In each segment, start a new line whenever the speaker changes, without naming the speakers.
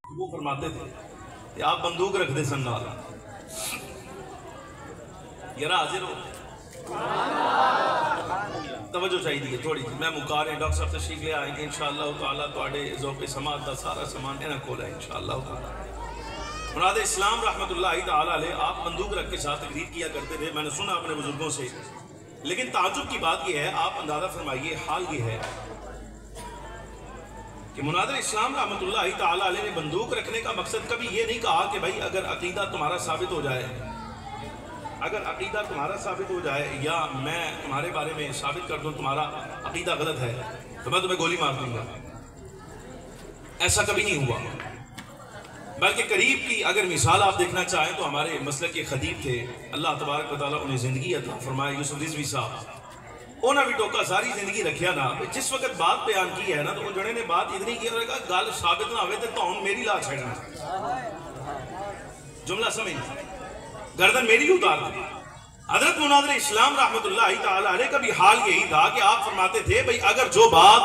वो फरमाते थे कि आप बंदूक रख दे संगाल यार हाजिर हो। तवज्जो चाहिए थोड़ी सी। मैं मुकार डॉक्टर साहब तशरीफ ले आएंगे इंशाअल्लाह ताला तुहाडे ज़ौक़े समात दा सारा सामान इन्हां कोल है इंशाअल्लाह ताला। मुराद इस्लाम रहमतुल्लाहि ताला अलैह आप बंदूक रख के साथ तकरीर किया करते थे, मैंने सुना अपने बुजुर्गों से। लेकिन ताज्जुब की बात यह है, आप अंदाजा फरमाइए, हाल ये है कि मुनादिर इस्लाम रहमतुल्लाहि ताला अलैह ने बंदूक रखने का मकसद कभी ये नहीं कहा कि भाई अगर अकीदा तुम्हारा साबित हो जाए, अगर अकीदा तुम्हारा साबित हो जाए या मैं तुम्हारे बारे में साबित कर दूं तुम्हारा अकीदा गलत है तो मैं तुम्हें गोली मार दूंगा। ऐसा कभी नहीं हुआ। बल्कि करीब की अगर मिसाल आप देखना चाहें तो हमारे मसलक के खतीब थे, अल्लाह तबारक व तआला उन्हें जिंदगी अता फरमाए, यूसुफ रिजवी साहब। उन्हें भी टोका सारी जिंदगी रखिया ना। जिस वक्त बात बयान की है ना तो वो जड़े ने बात इतनी की और कहा गल साबित ना हो तो मेरी ला छड़ना, जुमला समझ, गर्दन मेरी उतार दी। हजरत मुनादिर इस्लाम रहमतुल्लाहि ताला अलैह का भी हाल यही था कि आप फरमाते थे भाई अगर जो बात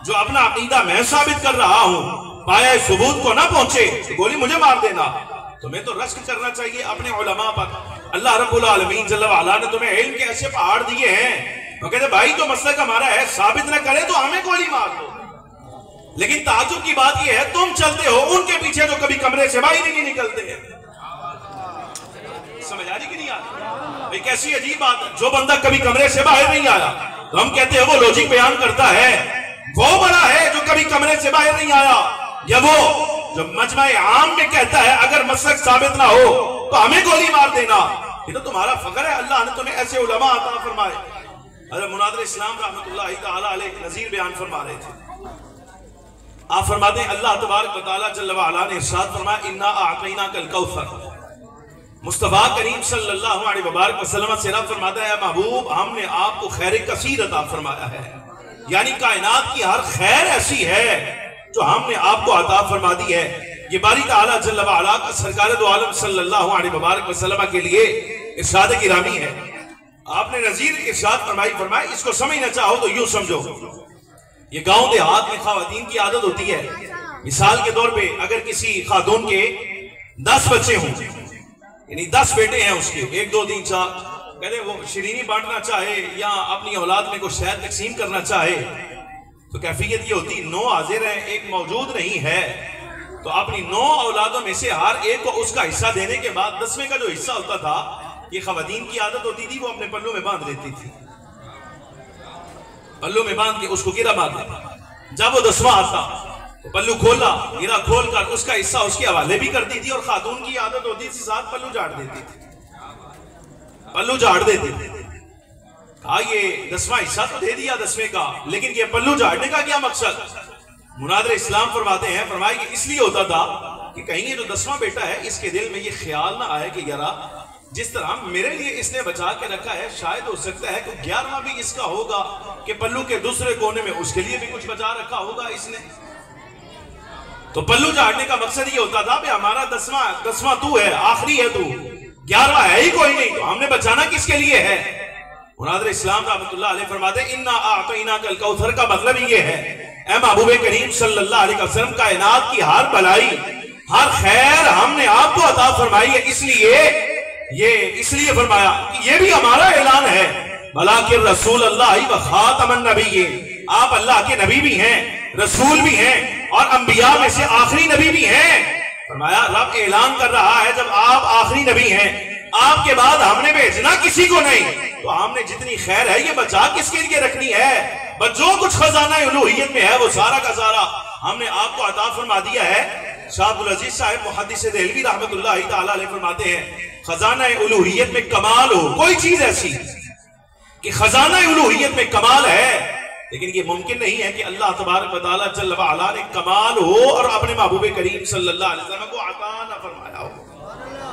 जो अपना अकीदा मैं साबित कर रहा हूं पाया सबूत को ना पहुंचे तो गोली मुझे मार देना। तुम्हें तो रश्क करना चाहिए अपने उलमा पर। अल्लाह रब्बुल आलमीन जल्ल व अला ने तुम्हें इल्म के ऐसे पहाड़ दिए हैं, वो कहते भाई तो मसला हमारा है, साबित ना करे तो हमें गोली मार दो। लेकिन ताज्जुब की बात यह है तुम चलते हो उनके पीछे जो कभी कमरे से बाहर ही नहीं निकलते हैं। समझ आ रही कि नहीं आ रही? भाई कैसी अजीब बात है, जो बंदा कभी कमरे से बाहर नहीं आया तो हम कहते हैं वो लॉजिक बयान करता है, वो बड़ा है जो कभी कमरे से बाहर नहीं आया, या वो जो मजमा आम में कहता है अगर मसलक साबित ना हो तो हमें गोली मार देना। ये तो तुम्हारा फख्र है, अल्लाह ने तुम्हें ऐसे उलमा अता फरमाए। हज़रत मुनादिर इस्लाम रहमतुल्लाहि ताला अलैह नज़ीर बयान फरमा रहे थे। आप फरमाते हैं अल्लाह तबारक व तआला जल्ल व अला ने इरशाद फरमाया इन्ना अअतैनाकल कौसर। मुस्तफा करीम सल्लल्लाहु अलैहि वसल्लम से रब फरमाता है महबूब हमने आपको खैर कसीर अता फरमाया है, यानी कायनात की हर खैर ऐसी है जो हमने आपको अता फरमा दी है। ये बारी ताला जल्ल व अला का सरकार दो आलम सल्लल्लाहु अलैहि वसल्लम के लिए इरशाद गिरामी है। आपने नजीर इरशाद फरमाई इसको समझना चाहो तो यूं समझो, ये गांव देहात में खवातीन की आदत होती है, मिसाल के तौर पे अगर किसी खातून के 10 बच्चे हों, यानी 10 बेटे हैं उसके 1 2 3 4, कहते वो शरीनी बांटना चाहे या अपनी औलाद में कोई शहर तकसीम करना चाहे तो कैफियत ये होती 9 हाजिर हैं, 1 मौजूद नहीं है, तो अपनी 9 औलादों में से हर एक को उसका हिस्सा देने के बाद 10वें का जो हिस्सा होता था, ये खवातीन की आदत होती थी, वो अपने पल्लू में बांध लेती थी, पल्लू में बांध के उसको गिरा मार देती। जब वो 10वां आता तो पल्लू खोला, गिरा खोल कर उसका हिस्सा उसके हवाले भी करती थी, और खातून की आदत होती थी साथ पल्लू झाड़ देती थी, पल्लू झाड़ देती थी। हाँ ये 10वां हिस्सा तो दे दिया 10वें का, लेकिन ये पल्लू झाड़ने का क्या मकसद? मुनादिर इस्लाम फरमाते हैं फरमाए कि इसलिए होता था कि कहीं ये जो 10वां बेटा है इसके दिल में ये ख्याल ना आए कि यारा जिस तरह मेरे लिए इसने बचा के रखा है शायद हो सकता है कि 11वां भी इसका होगा कि पल्लू के दूसरे कोने में उसके लिए भी कुछ बचा रखा होगा इसने। तो पल्लू झाड़ने का मकसद ये होता था हमारा 10वां तू है, आखिरी है तू, 11वां है ही कोई नहीं, तो हमने बचाना किसके लिए है? मुनादिर इस्लाम रहमतुल्लाह अलैह फरमाते इन्ना अअतैनाकल कौसर का मतलब ही ये है ऐ महबूब करीम सल्लल्लाहु अलैहि वसल्लम कायनात की हर भलाई हर खैर हमने आपको अता फरमाई है, इसलिए फरमाया कि ये भी हमारा ऐलान है बलाकिर रसूल अल्लाह व खातमन नबिय्यीन, आप अल्लाह के नबी भी हैं, रसूल भी हैं और अंबिया में से आखिरी नबी भी हैं। फरमाया रब ऐलान कर रहा है जब आप आखिरी नबी हैं, आपके बाद हमने भेजना किसी को नहीं, तो हमने जितनी खैर है ये बचा किसके लिए रखनी है? बस जो कुछ खजाना उलूहियत में है वो सारा का सारा हमने आपको अता फरमा दिया है। शाह अब्दुल अजीज साहब मुहद्दिस देहलवी रहमतुल्लाहि ताला अलैह फरमाते हैं खजाना उलूहियत में कमाल हो, कोई चीज ऐसी कि खजाना उलूहियत में कमाल है, लेकिन ये मुमकिन नहीं है कि अल्लाह तबारक व तआला जल्ल व अला ने कमाल हो और अपने महबूब करीम सल्लल्लाहु अलैहि वसल्लम को अता न फरमाया हो,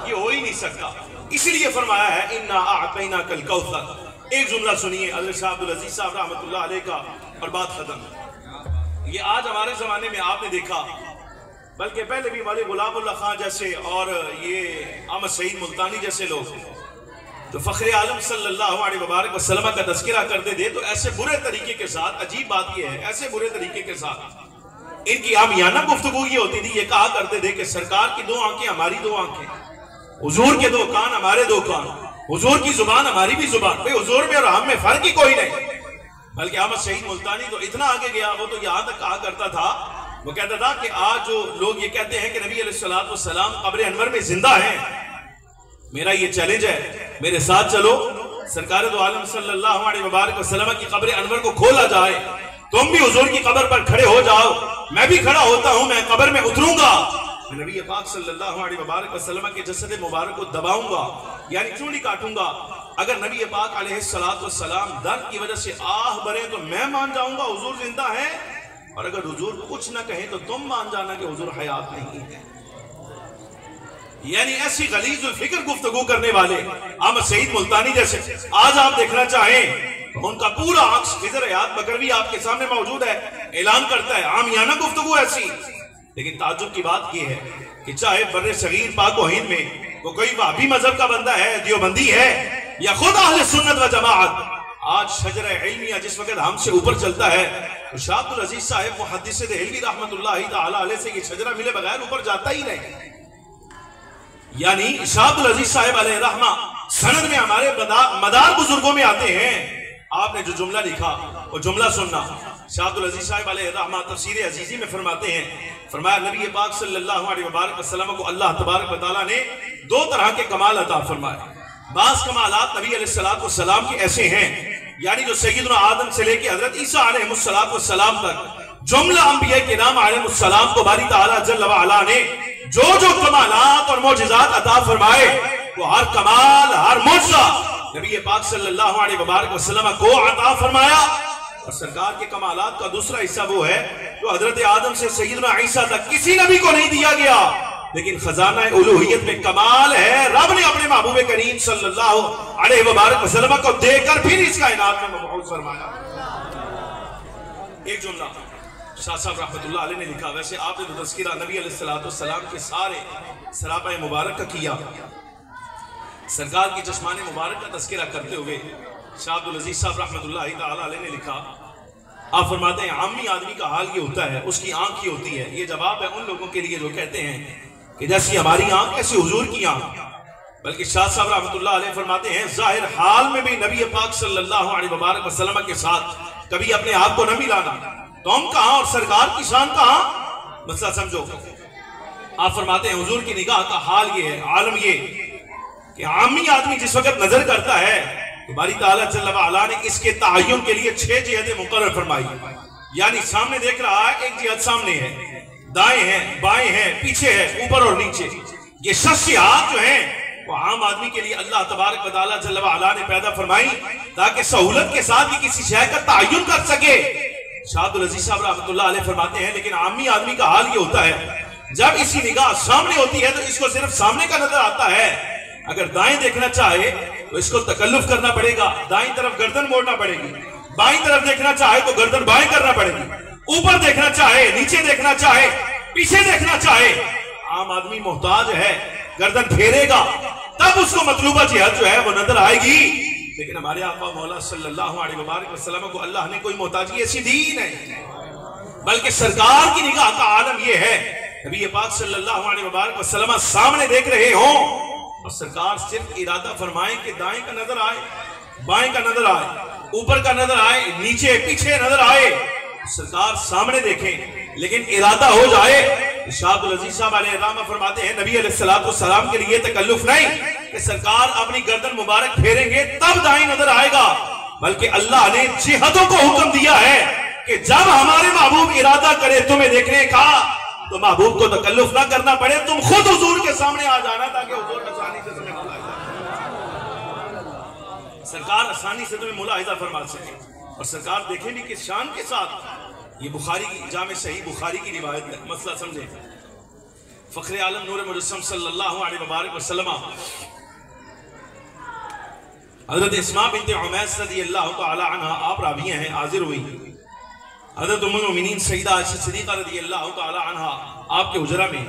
ये हो ही नहीं सकता। इसलिए फरमाया है इन्ना अअतैनाकल कौसर। एक जुमला सुनिए हज़रत शाह अब्दुल अजीज साहब रहमतुल्लाह अलैह का और बात खत्म। ये आज हमारे जमाने में आपने देखा, बल्कि पहले भी वाले गुलामुल्लाह खां जैसे और ये अहमद सईद मुल्तानी जैसे लोग जो फख्र आलम सल्लल्लाहु अलैहि वसल्लम का तज़किरा करते थे, तो ऐसे बुरे तरीके के साथ, अजीब बात यह है, ऐसे बुरे तरीके के साथ इनकी आमियाना गुफ्तगू ये होती थी, ये कहा करते थे कि सरकार की 2 आंखें हमारी 2 आंखें, हुजूर के 2 कान हमारे 2 कान, हुजूर की जुबान हमारी भी जुबान। भाई हुजूर में और हम में फर्क ही कोई नहीं। बल्कि अहमद शहीद मुल्तानी तो इतना आगे गया, वो तो यहां तक कहा करता था, वो कहता था कि आज जो लोग ये कहते हैं कि नबी अलैहिस्सलाम कब्र अनवर में जिंदा हैं, मेरा ये चैलेंज है, मेरे साथ चलो, सरकार दो आलम सल्लल्लाहु अलैहि वसल्लम की कब्र अनवर को खोला जाए, तुम भी हुजूर की कब्र पर खड़े हो जाओ, मैं भी खड़ा होता हूं, मैं कब्र में उतरूंगा, नबी पाक सल्लल्लाहु अलैहि वसल्लम के जसद मुबारक को दबाऊंगा, यानी चूड़ी काटूंगा। अगर नबी पाक अलैहिस्सलाम दर्द की वजह से आह भरे तो मैं मान जाऊंगा हुजूर जिंदा है, और अगर हुजूर कुछ ना कहे तो तुम मान जाना कि हुजूर हयात नहीं है। यानी ऐसी गलीजुल फिक्र गुफ्तगू करने वाले अहमद शहीद मुल्तानी जैसे आज आप देखना चाहें तो उनका पूरा अक्स खिजर हयात बकरवी आपके सामने मौजूद है, ऐलान करता है आमियाना गुफ्तगू ऐसी। लेकिन ताज्जुब की बात यह है कि चाहे बर्रे सगीर पाक व हिंद में वो कोई वहाबी मजहब का बंदा है, देवबंदी है, या खुद अहले सुन्नत व जमाअत, आज शजरा इल्मिया जिस वक्त हमसे ऊपर चलता है तो शाह अब्दुल अजीज साहब मुहद्दिस देहलवी रहमतुल्लाहि तआला अलैह से ये शजरा मिले बगैर ऊपर जाता ही नहीं। यानी शाह अब्दुल अजीज साहब अलैहि रहमा सनद में हमारे मदार बुजुर्गों में आते हैं। आपने जो जुमला लिखा वो जुमला सुनना। शाह अब्दुल अजीज साहब अलैहि रहमा तफसीर अजीजी में फरमाते हैं, फरमाया नबी पाक सल्लल्लाहु अलैहि वसल्लम को अल्लाह तबारक व तआला ने 2 तरह के कमाल अता फरमाए। बास कमालात नबी अलैहिस्सलाम के ऐसे हैं, यानी जो सैयदना आदम से लेके हजरत ईसा अलैहिस्सलाम तक जुमला अंबिया के नाम अलैहिस्सलाम को बारी ताला जल्ल व अला ने जो जो कमालात और मौजिज़ात अता फरमाए, वो हर कमाल हर मौजज़ा नबी पाक सल्लल्लाहु अलैहि वसल्लम को अता फरमाया। और सरकार के कमालात का दूसरा हिस्सा वो है जो हजरत आदम से सैयदना ईसा तक किसी नबी को नहीं दिया गया, लेकिन खजाना उलूहियत में कमाल है, रब ने अपने महबूब करीम सल्लल्लाहु अलैहि वसल्लम को देकर फिर इस कायनात में मबऊस फरमाया। एक जुमला शाह साहब रहमतुल्लाह अलैह ने लिखा, वैसे आपने तो तज़किरा नबी अलैहिस्सलाम के सारे सरापा मुबारक का किया, सरकार की चश्माने मुबारक का तज़किरा करते हुए शाह अब्दुल अजीज साहब रहमतुल्लाहि तआला अलैह ने लिखा, आप फरमाते हैं आमी आदमी का हाल ये होता है, उसकी आंख ही होती है। ये जवाब है उन लोगों के लिए जो कहते हैं कि जैसी हमारी आंख ऐसी हुजूर की आंख। बल्कि शाह साहब रहमतुल्लाह अलैह फरमाते हैं जाहिर हाल में भी नबी पाक सल्लल्लाहु अलैहि वसल्लम के साथ कभी अपने आप को न मिलाना, तो हम कहां और सरकार की शान कहां, मसला समझो। आप फरमाते हैं हुजूर की निगाह का हाल ये है, आलम ये कि आमी आदमी जिस वक्त नजर करता है तो बारी ताला जल्ल व अला ने इसके तअय्युन के लिए 6 जिहतें मुकर्रर फरमाई। यानी सामने देख रहा है, एक जिहत सामने है, दाएं हैं, बाएं हैं, पीछे है, ऊपर और नीचे। ये शख्सियत जो है वो आम आदमी के लिए अल्लाह तबारक व तआला जल्ल व अला ने पैदा फरमाई ताकि सहूलत के साथ भी किसी शय का तअय्युन कर सके। शाह अब्दुल अजीज साहब रहमतुल्लाह अलैह फरमाते हैं लेकिन आमी आदमी का हाल ये होता है, जब इसकी निगाह सामने होती है तो इसको सिर्फ सामने का नजर आता है। अगर दाएं देखना चाहे तो इसको तकल्लुफ करना पड़ेगा, दाईं तरफ गर्दन मोड़ना पड़ेगी, बाईं तरफ देखना चाहे तो गर्दन बाएं करना पड़ेगी, ऊपर देखना चाहे, नीचे देखना चाहे, पीछे देखना चाहे। आम आदमी मोहताज है, गर्दन फेरेगा तब उसको मतलूबा जिहत जो है वो नजर आएगी। लेकिन हमारे आका मौला सल्लल्लाहु अलैहि वसल्लम को अल्लाह ने कोई मोहताजी ऐसी दी नहीं, बल्कि सरकार की निगाह का आलम यह है नबी पाक सल्लल्लाहु अलैहि वसल्लम सामने देख रहे हो और सरकार सिर्फ इरादा फरमाए कि दाएं का नजर आए, बाएं का नजर आए, ऊपर का नजर आए, नीचे पीछे नजर आए, सरकार सामने देखें, लेकिन इरादा हो जाए। शाह अब्दुल अजीज साहब अलैहि रहमा फरमाते हैं नबी अलैहिस्सलाम के लिए तकल्लुफ नहीं कि सरकार अपनी गर्दन मुबारक फेरेंगे तब दाएं नजर आएगा, बल्कि अल्लाह ने जिहतों को हुक्म दिया है कि जब हमारे महबूब इरादा करे तुम्हें देखने का तो महबूब को तकल्लुफ ना करना पड़े, तुम खुद हुजूर के सामने आ जाना ताकि हुजूर आसानी से तुम्हें मुलाहिजा, सरकार आसानी से तुम्हें मुलाहिजा फरमा सके। और सरकार देखे भी किस शान के साथ। ये बुखारी की जामे सही बुखारी की रिवायत है, मसला समझे। फखरे आलम नूर मुजस्सम सल्लल्लाहु अलैहि वसल्लम हजरत इस्मा बिन्त उमैस रज़ियल्लाहु तआला अन्हा आप राविया हैं, हाजिर हुई हजरत उम्मुल मोमिनीन सईदा आयशा सिद्दीक़ा रज़ियल्लाहु तआला अन्हा आपके हुजरा में,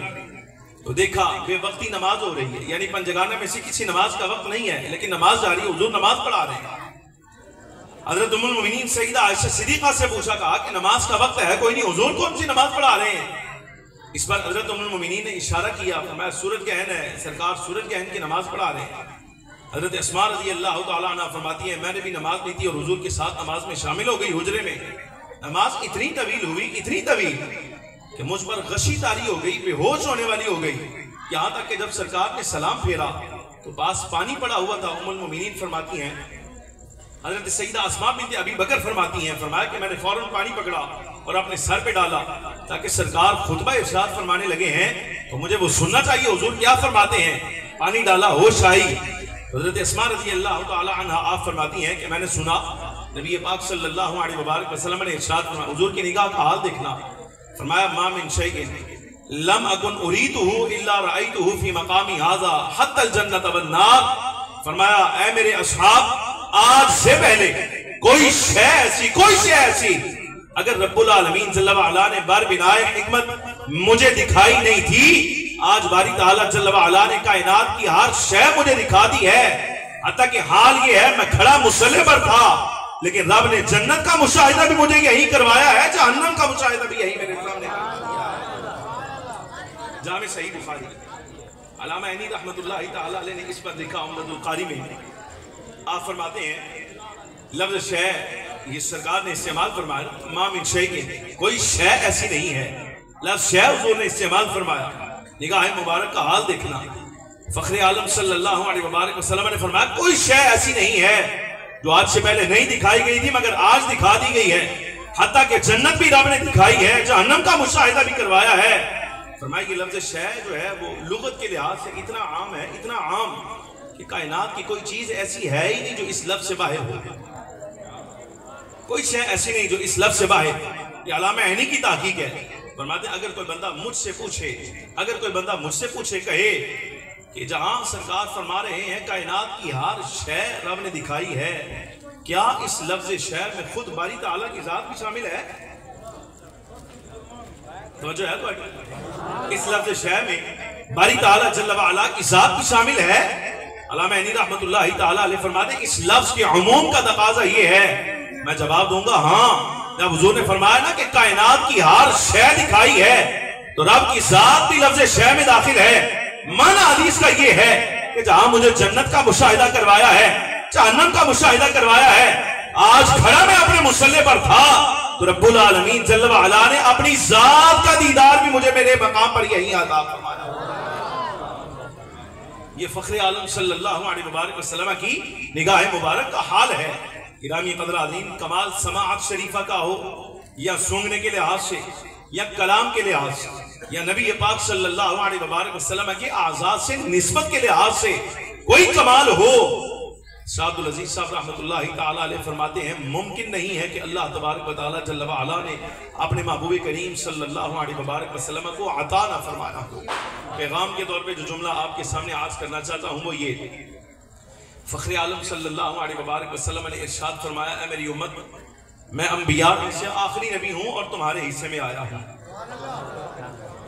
तो देखा बेवक्ती नमाज हो रही है, यानी पंजगाना में से किसी नमाज का वक्त नहीं है लेकिन नमाज जारी है, हुजूर नमाज पढ़ा रहे हैं। हजरत उम्मुल मोमिनीन सईदा आयशा सिद्दीक़ा से पूछा, कहा कि नमाज का वक्त है, कोई नहीं, हुजूर कौन सी नमाज पढ़ा रहे हैं। इस पर हजरत उम्मुल मोमिनीन ने इशारा किया, फरमाया सूरज गहन है सरकार, सूरज गहन की नमाज पढ़ा रहे हैं। हजरत अस्मा रज़ी अल्लाह तआला अन्हा फरमाती है, मैंने भी नमाज ली थी और हुजूर के साथ नमाज में शामिल हो गई हुजरे में। नमाज इतनी तवील हुई, इतनी तवील कि मुझ पर गशी तारी हो गई, बेहोश होने वाली हो गई। यहाँ तक कि जब सरकार ने सलाम फेरा तो पास पानी पड़ा हुआ था। उम्मुल मोमिनीन फरमाती हैं, हजरत सईदा अस्मा बिन्त अबी बकर फरमाती हैं, फरमाया कि मैंने फौरन पानी पकड़ा और अपने सर पे डाला ताकि सरकार खुतबा इरशाद फरमाने लगे हैं तो मुझे वो सुनना चाहिए हुजूर क्या फरमाते हैं। पानी डाला, होश आई। हजरत अस्मा रज़ी अल्लाह तआला अन्हा आप फरमाती हैं कि मैंने सुना नबी पाक सल्लल्लाहु अलैहि वसल्लम ने इरशाद फरमाया, हुजूर की निगाह का हाल देखना, फरमाया मा मिन शैइन लम अकुन उरीदुहु इल्ला रअयतुहु फी मकामी हाज़ा हत्तल जन्नत वन नार। फरमाया ऐ मेरे असहाब, आज से पहले कोई शय ऐसी, कोई शय ऐसी अगर रब्बुल आलमीन जल्ल व अला ने बार बिनाए हिकमत मुझे दिखाई नहीं थी, आज बारी ताला जल्ल व अला ने कायनात की हर शय मुझे दिखा दी है। हत्ता कि हाल ये है मैं खड़ा मुसल्ले पर था लेकिन रब ने जन्नत का मुशाहिदा भी मुझे यही करवाया है, जहन्नम का मुशाहिदा भी यही मेरे सामने किया है। जामे सही बुखारी अल्लामा ऐनी रहमतुल्लाहि तआला अलैह ने इस पर लिखा उम्दतुल कारी में, आप फरमाते हैं लफ्ज़ शय ये सरकार ने इस्तेमाल फरमाया, मा मिन शैइन कोई शय ऐसी नहीं है, लफ्ज़ शय हुजूर ने इस्तेमाल फरमाया। निगाह मुबारक का हाल देखना, फ़ख्र आलम सल्लल्लाहु अलैहि वसल्लम ने फरमाया कोई शय ऐसी नहीं है जो आज से पहले नहीं दिखाई गई थी मगर आज दिखा दी गई है। हत्ता कि जन्नत भी रब ने दिखाई है, जहन्नम का मुशाहिदा भी करवाया है। फरमाया कि लफ्ज़ शय जो है वो लुगत के लिहाज से इतना आम है, इतना आम कि कायनात की कोई चीज ऐसी है ही नहीं जो इस लफ्ज़ से बाहर हो, कोई शय ऐसी नहीं जो इस लफ्ज़ से बाहर। ये अल्लामा ऐनी की ताकीक है। फरमाते अगर कोई बंदा मुझसे पूछे, अगर कोई बंदा मुझसे पूछे कहे कि जहां सरकार फरमा रहे हैं कायनात की हर शय रब ने दिखाई है, क्या इस लफ्ज़ शय में खुद बारी ताला की जात भी शामिल है? तो जो है तो इस लफ्ज़ शय में बारी ताला जल्ल व अला की जात भी शामिल है। अल्लामा ऐनी रहमतुल्लाहि तआला अलैह फरमाते इस लफ्ज़ के उमूम का तकाजा ये है। मैं जवाब दूंगा हाँ, जब हुजूर ने फरमाया ना कि कायनात की हर शय दिखाई है तो रब की जात भी लफ्ज़ शय में दाखिल है। माना हदीस का ये है कि जहां मुझे जन्नत का मुशाहिदा करवाया है, जहन्नम का मुशाहिदा करवाया है, आज खड़ा मैं अपने मुसल्ले पर था तो रब्बुल आलमीन जल्ल व अला ने अपनी जात का दीदार भी मुझे मेरे मकाम पर यही अता फरमाया। ये फ़ख्र आलम सल्लल्लाहु अलैहि वसल्लम की निगाह मुबारक का हाल है। गिरामी कदर अज़ीम, कमाल समाअत शरीफा का हो या सूंघने के लिहाज से या कलाम के लिहाज से या नबी पाक सल्लल्लाहु अलैहि वसल्लम के आज़ाद से निस्बत के लिहाज से कोई कमाल हो, सादुल अजीज साहब रहमतुल्लाहि तआला अलैह फरमाते हैं मुमकिन नहीं है कि अल्लाह तबारक व तआला जल्ल व अला ने अपने महबूब करीम सल्लल्लाहु अलैहि वसल्लम को अता ना फरमाया हो। पैगाम के तौर पे जो जुमला आपके सामने आज करना चाहता हूँ वो ये, फ़ख्र आलम सल्लल्लाहु अलैहि वसल्लम ने इरशाद फरमाया, ऐ मेरी उम्मत, मैं अंबिया में से आखिरी नबी हूँ और तुम्हारे हिस्से में आया हूँ।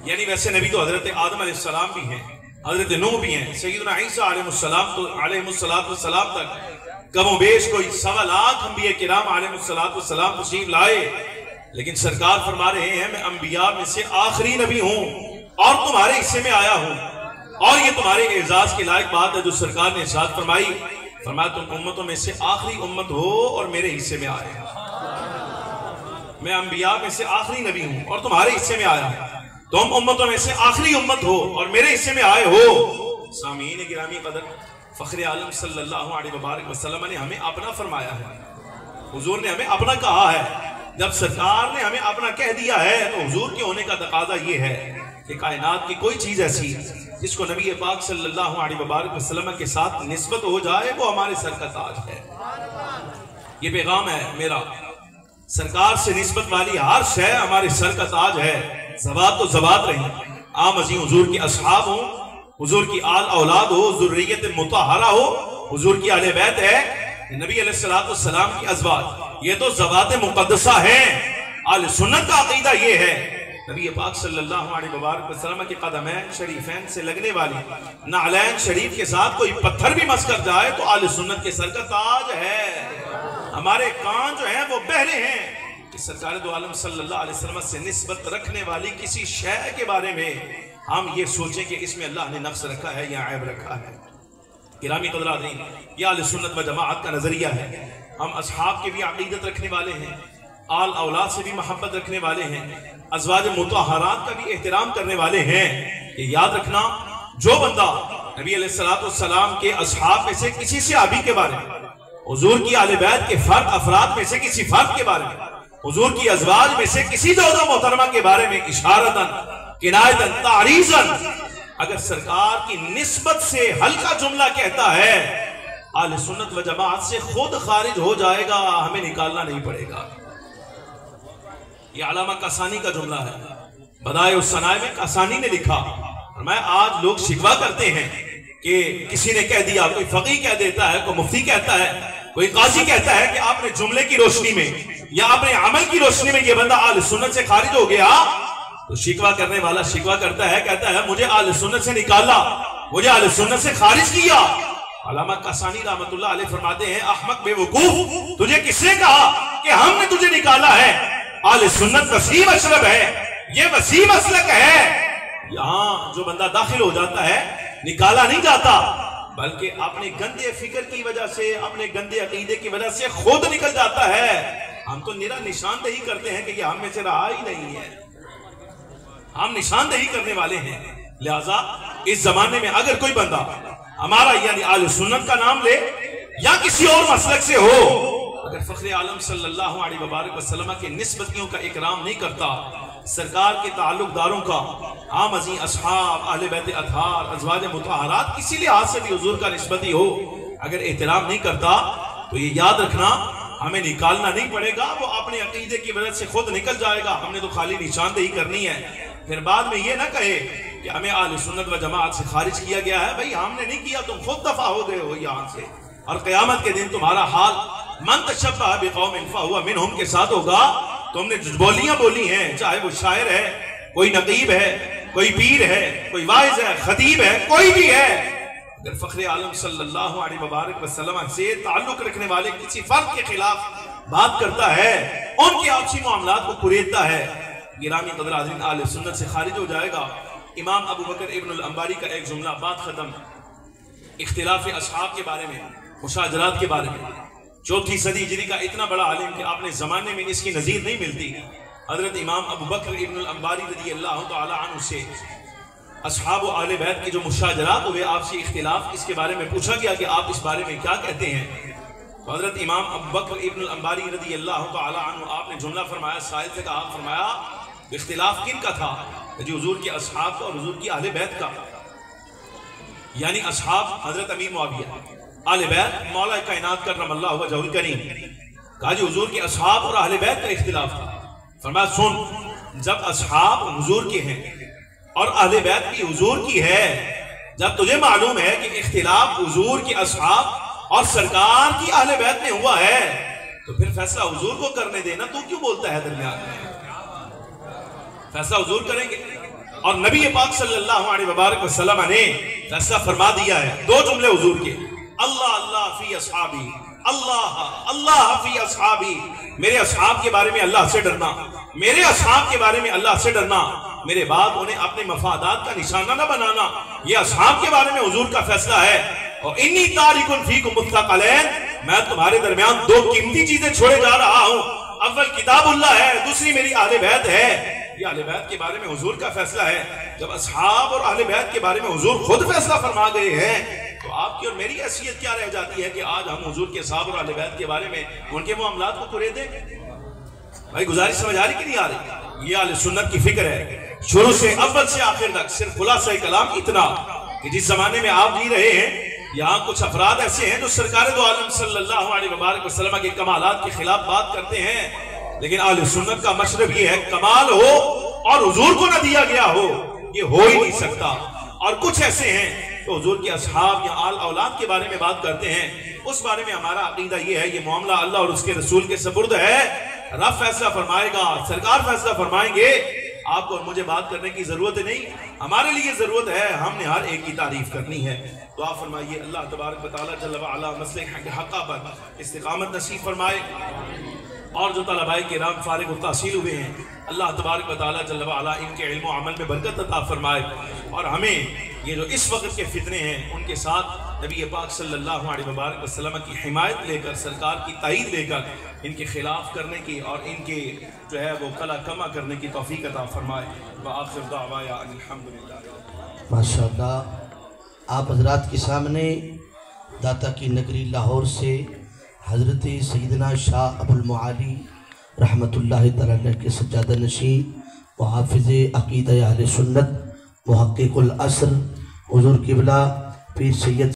यानी वैसे नबी तो हजरत आदम अलैहिस्सलाम भी हैं, हजरत नूह भी हैं, सय्यदना ईसा अलैहिस्सलाम तक कमोबेश कोई 1.25 लाख अंबिया किराम अलैहिस्सलाम तशरीफ लाए, लेकिन सरकार फरमा रहे हैं मैं अंबिया में से आखिरी नबी हूँ और तुम्हारे हिस्से में आया हूँ। और ये तुम्हारे एजाज के लायक बात है जो सरकार ने इरशाद फरमाई, फरमाया तुम उम्मतों में से आखिरी उम्मत हो और मेरे हिस्से में आए। मैं अंबिया में से आखिरी नबी हूँ और तुम्हारे हिस्से में आया हूँ, तुम उम्मतों में से आखिरी उम्मत हो और मेरे हिस्से में आए हो। सामीन गिरामी कदर, फ़ख्र आलम सल्लल्लाहु अलैहि वसल्लम ने हमें अपना फरमाया है, हुजूर ने हमें अपना कहा है। जब सरकार ने हमें अपना कह दिया है तो हुजूर के होने का तकाजा ये है कि कायनात की कोई चीज ऐसी जिसको नबी पाक सल्लल्लाहु अलैहि वसल्लम के साथ निस्बत हो जाए वो हमारे सर का ताज है। ये पैगाम है मेरा, सरकार से निस्बत वाली हर शय हमारे सर का ताज है। ज़बात तो ज़बात रही, आम अज़ीम हुजूर की असहाब हो, हुजूर की आल औलाद हो, ज़ुर्रियत मुतहरा हो, हुजूर की आले बैत है, नबी अलैहिस्सलातु वस्सलाम की अज़वाज, ये तो ज़बात मुक़द्दसा है। आले सुन्नत का अक़ीदा ये है, नबी पाक सल्लल्लाहु अलैहि वसल्लम के कदमैन शरीफैन से लगने वाली नालैन शरीफ के साथ कोई पत्थर भी मस कर जाए तो आले सुन्नत के सर का ताज है। हमारे कान जो हैं वो बहरे हैं कि सरकार दो आलम सल्लल्लाहु अलैहि वसल्लम से निस्बत रखने वाली किसी शय के बारे में हम ये सोचें कि इसमें अल्लाह ने नक्स रखा है या ऐब रखा है। गिरामी क़दर-ए-आज़ीम, ये अहले सुन्नत व जमाअत का नजरिया है। हम असहाब के भी अक़ीदत रखने वाले हैं, आल औलाद से भी मोहब्बत रखने वाले हैं, अज़वाज मुतहहरात का भी एहतराम करने वाले हैं। कि याद रखना, जो बंदा नबी अलैहिस्सलाम के असहाब में से किसी सहाबी के बारे में, हुजूर की आले बैत के फर्द अफराद में से किसी फर्द के बारे में, हुजूर की अज़वाज में से किसी ज़ौजा मोहतरमा के बारे में इशारतन किनायतन तारीज़न अगर सरकार की निस्बत से हल्का जुमला कहता है, आले सुन्नत व जमाअत से खुद खारिज हो जाएगा, हमें निकालना नहीं पड़ेगा। ये अल्लामा कासानी का जुमला है, बदाए उस सनाए में कासानी ने लिखा। और मैं आज लोग शिकवा करते हैं कि किसी ने कह दिया, कोई फकीह कह देता है, कोई मुफ्ती कहता है, कोई काजी कहता है कि आपने जुमले की रोशनी में या अपने अमल की रोशनी में ये बंदा आले सुन्नत से खारिज हो गया। तो शिकवा करने वाला शिकवा करता है, कहता है मुझे आले सुन्नत से निकाला, मुझे आले सुन्नत से खारिज किया। अल्लामा कासानी रहमतुल्लाह अलैह फरमाते हैं, अहमक बेवकूफ, तुझे किसने कहा कि हमने तुझे निकाला है? आले सुन्नत वसी मशरब है, ये वसी मसलक है। यहाँ जो बंदा दाखिल हो जाता है निकाला नहीं जाता, बल्कि अपने गंदे फिक्र की वजह से, अपने गंदे अकीदे की वजह से खुद निकल जाता है। हम तो निरा निशानदेही करते हैं कि ये हम में से रहा ही नहीं है, हम निशानदेही करने वाले हैं। लिहाजा इस जमाने में अगर कोई बंदा हमारा यानी आले सुन्नत का नाम ले या किसी और मसलक से हो, अगर फख्र आलम सल्लल्लाहु अलैहि वसल्लम के निस्बतियों का इकराम नहीं करता, सरकार के ताल्लुकदारों का, आम अज़ीं असहाब, अहले बैत अतहार, अज़वाज मुतहहरात, किसी लिहाज से भी हुजूर का निस्बती हो, अगर एहतराम नहीं करता, तो ये याद रखना हमें निकालना नहीं पड़ेगा। वो अपने अकीदे की वजह से खुद निकल जाएगा। हमने तो खाली निशानदेही करनी है, फिर बाद में ये ना कहे कि हमें आले सुन्नत व जमाअत से खारिज किया गया है। भाई हमने नहीं किया, तुम खुद दफा हो गए हो यहाँ से, और क़यामत के दिन तुम्हारा हाल मन तशब्बह बिक़ौमिन फ़हुवा मिनहुम के साथ होगा। तुमने जो बोलियां बोली हैं, चाहे वो शायर है, कोई नकीब है, कोई पीर है, कोई वाइज है, खतीब है, कोई भी है, अगर फख्र आलम सल्लल्लाहु अलैहि वसल्लम से ताल्लुक रखने वाले किसी फर्द के खिलाफ बात करता है, उनके आपसी मामलात को कुरेदता है, गिरामी क़दर-ए-आज़ीम आले सुन्नत से खारिज हो जाएगा। इमाम अबू बकर इब्नुल अंबारी का एक जुमला, बात खत्म, इख्तिलाफ असहाब के बारे में, मुशाजरात के बारे में। 4वीं सदी हिजरी का इतना बड़ा आलिम कि आपने ज़माने में इसकी नज़ीर नहीं मिलती। हज़रत इमाम अबू बकर इब्नुल अंबारी रज़ियल्लाहु तआला अन्हु से असहाब व अहले बैत के जो मुशाजरात हुए, आपसे इख्तिलाफ, इसके बारे में पूछा गया कि आप इस बारे में क्या कहते हैं। तो हज़रत इमाम अबू बकर इब्नुल अंबारी रज़ियल्लाहु तआला अन्हु, आपने जुमला फरमाया, साहिल से कहा, फरमाया इख्तिलाफ किन का था? जी हुजूर के असहाब का और हुजूर की अहले बैत का, यानी असहाब हज़रत अमीर मुआविया, अहले बैत मौला कायनात करमल्लाहु वजहुल करीम। कहा जी हुजूर के असहाब और अहले बैत का इख्तिलाफ था। फरमाया सुन, जब असहाब हुजूर के हैं और अहले बैत भी हुजूर की है, जब तुझे मालूम है कि इख्तिलाफ हुजूर के असहाब और सरकार की अहले बैत में हुआ है, तो फिर फैसला हुजूर को करने देना, तू क्यों बोलता है दरमियान में? फैसला हुजूर करेंगे। और नबी पाक सल्लल्लाहु अलैहि वसल्लम ने फैसला फरमा दिया है। 2 जुमले हुजूर के, अल्लाह अल्लाह फी असहाबी, अल्लाह अल्लाह फी असहाबी, मेरे असहाब के बारे में अल्लाह से डरना, मेरे असहाब के बारे में अल्लाह से डरना, मेरे बाद उन्हें अपने मफादात का निशाना न बनाना। ये असहाब के बारे में हुजूर का फैसला है। और इन्नी तारिकुन फीकुम मुस्तक़लैन, मैं तुम्हारे दरमियान 2 कीमती चीजें छोड़े जा रहा हूँ। अव्वल किताबुल्लाह है, दूसरी मेरी अहले बैत है। ये अहले बैत के बारे में हुजूर का फैसला है। जब असहाब और अहले बैत के बारे में हुजूर खुद फैसला फरमा गए हैं, तो आपकी और मेरी हैसियत क्या रह जाती है कि आज हम हुजूर के साहब और अहले बैत के बारे में उनके मामलात को कुरेदें? भाई गुजारिश समझ आ रही कि नहीं आ रही? ये अहले सुन्नत की फिक्र है, शुरू से अव्वल से आखिर तक। सिर्फ खुलासा कलाम इतना कि जिस जमाने में आप जी रहे हैं, यहाँ कुछ अफराद ऐसे हैं जो सरकार दो आलम सल्लल्लाहु अलैहि वसल्लम के कमालात के खिलाफ बात करते हैं, लेकिन अहले सुन्नत का मशरब ये है कमाल हो और हुजूर को न दिया गया हो, ये हो ही नहीं सकता। और कुछ ऐसे हैं तो हुजूर के असहाब या आल औलाद के बारे में बात करते हैं, उस बारे में हमारा अकीदा ये है, ये मामला अल्लाह और उसके रसूल के सुपुर्द है। रब फैसला फरमाएगा, सरकार फैसला फरमाएंगे, आपको और मुझे बात करने की ज़रूरत नहीं, हमारे लिए ज़रूरत है हमने हर एक की तारीफ़ करनी है। तो आप फरमाइए अल्लाह तबारक व तआला जल्ल व अला मसलक हक़ पर इस्तिक़ामत नसीब फरमाए, और जो तलबाए किराम फारिग व तहसील हुए हैं अल्लाह तबारक व तआला जल्ल व अला इनके इल्म व अमल में बरकत अता फरमाए, और हमें ये जो इस वक्त के फितने हैं उनके साथ नबी पाक सल्लल्लाहु अलैहि वसल्लम की हिमायत लेकर, सरकार की ताईद लेकर इनके खिलाफ करने की और इनके जो है वो कला कमा करने की तौफीक अता फरमाए। व आखिर दावाया अल्हम्दुलिल्लाह।
माशाअल्लाह, आप हजरात के सामने दाता की नगरी लाहौर से हज़रत सैयदना शाह अबुल मुआली रहमतुल्लाह तआला अलैह के सज्जादा नशीं व हाफिज़ अक़ीदा अहले सुन्नत मुहक्किकुल अस्र हुज़ूर क़िबला पीर सैयद